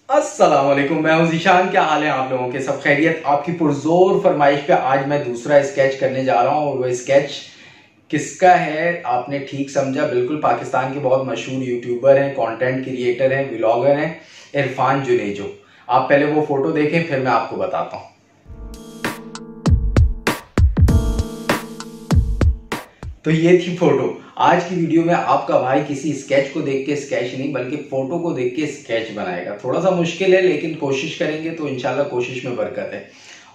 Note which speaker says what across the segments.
Speaker 1: अस्सलाम वालेकुम, मैं हूं ज़ीशान। क्या हाल है आप लोगों के? सब खैरियत? आपकी पुरजोर फरमाइश पे आज मैं दूसरा स्केच करने जा रहा हूं और वो स्केच किसका है आपने ठीक समझा, बिल्कुल पाकिस्तान के बहुत मशहूर यूट्यूबर हैं, कंटेंट क्रिएटर हैं, व्लॉगर हैं, इरफान जुनेजो। आप पहले वो फोटो देखें फिर मैं आपको बताता हूँ। तो ये थी फोटो। आज की वीडियो में आपका भाई किसी स्केच को देख के स्केच नहीं बल्कि फोटो को देख के स्केच बनाएगा। थोड़ा सा मुश्किल है लेकिन कोशिश करेंगे तो इंशाल्लाह कोशिश में बरकत है।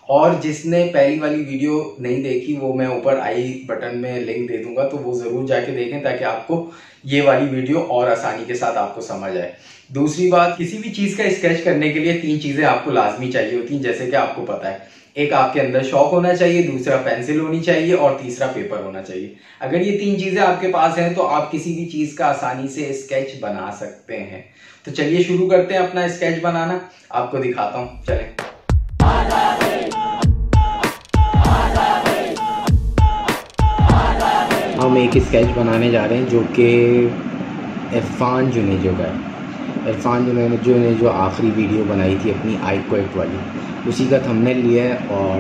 Speaker 1: और जिसने पहली वाली वीडियो नहीं देखी वो मैं ऊपर आई बटन में लिंक दे दूंगा, तो वो जरूर जाके देखें ताकि आपको ये वाली वीडियो और आसानी के साथ आपको समझ आए। दूसरी बात, किसी भी चीज का स्केच करने के लिए 3 चीजें आपको लाजमी चाहिए होती हैं, जैसे कि आपको पता है। एक आपके अंदर शौक होना चाहिए, दूसरा पेंसिल होनी चाहिए और तीसरा पेपर होना चाहिए। अगर ये 3 चीजें आपके पास हैं तो आप किसी भी चीज का आसानी से स्केच बना सकते हैं। तो चलिए शुरू करते हैं अपना स्केच बनाना। आपको दिखाता हूं, चलें। हम एक स्केच बनाने जा रहे हैं जो कि इरफान जुनेजो का है। इरफान जुनेजो ने जो आखिरी वीडियो बनाई थी अपनी आई क्विट वाली, उसी का थंबनेल लिया है और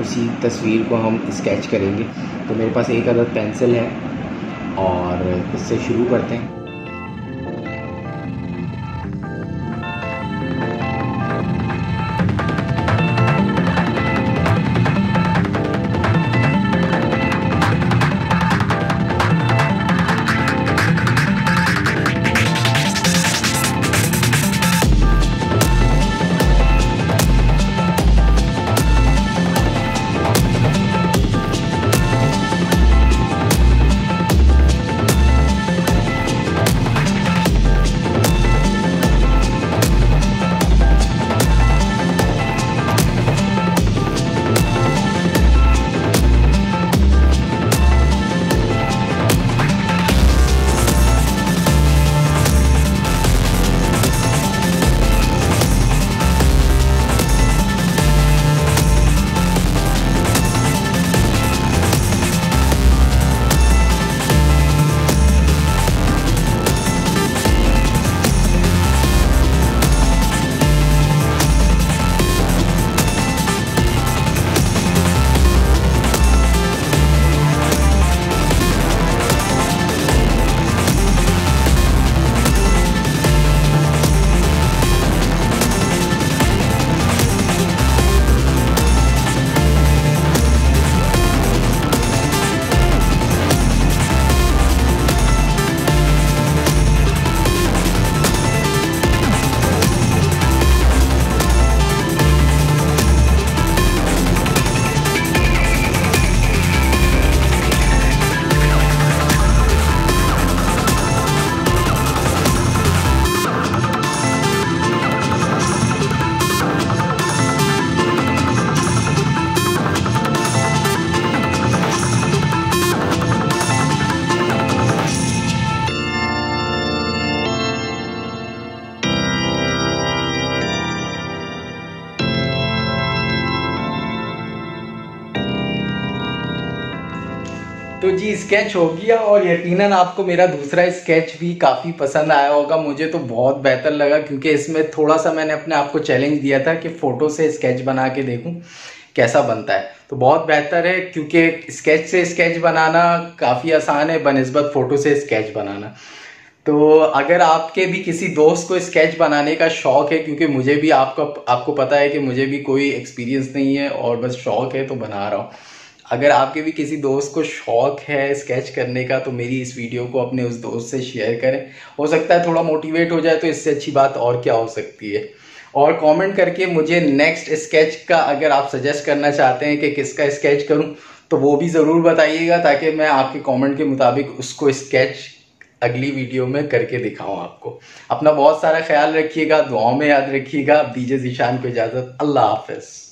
Speaker 1: उसी तस्वीर को हम स्केच करेंगे। तो मेरे पास एक अदद पेंसिल है और इससे शुरू करते हैं। तो जी स्केच हो गया और यकीनन आपको मेरा दूसरा स्केच भी काफ़ी पसंद आया होगा। मुझे तो बहुत बेहतर लगा क्योंकि इसमें थोड़ा सा मैंने अपने आप को चैलेंज दिया था कि फ़ोटो से स्केच बना के देखूं कैसा बनता है। तो बहुत बेहतर है क्योंकि स्केच से स्केच बनाना काफ़ी आसान है बनिस्बत फ़ोटो से स्केच बनाना। तो अगर आपके भी किसी दोस्त को स्केच बनाने का शौक है, क्योंकि मुझे भी आपको पता है कि मुझे भी कोई एक्सपीरियंस नहीं है और बस शौक है तो बना रहा हूँ। अगर आपके भी किसी दोस्त को शौक है स्केच करने का तो मेरी इस वीडियो को अपने उस दोस्त से शेयर करें। हो सकता है थोड़ा मोटिवेट हो जाए, तो इससे अच्छी बात और क्या हो सकती है। और कमेंट करके मुझे नेक्स्ट स्केच का अगर आप सजेस्ट करना चाहते हैं कि किसका स्केच करूं तो वो भी ज़रूर बताइएगा ताकि मैं आपके कमेंट के मुताबिक उसको स्केच अगली वीडियो में करके दिखाऊं आपको। अपना बहुत सारा ख्याल रखिएगा, दुआओं में याद रखिएगा। अब दीजिए ज़ीशान को इजाज़त। अल्लाह हाफिज़।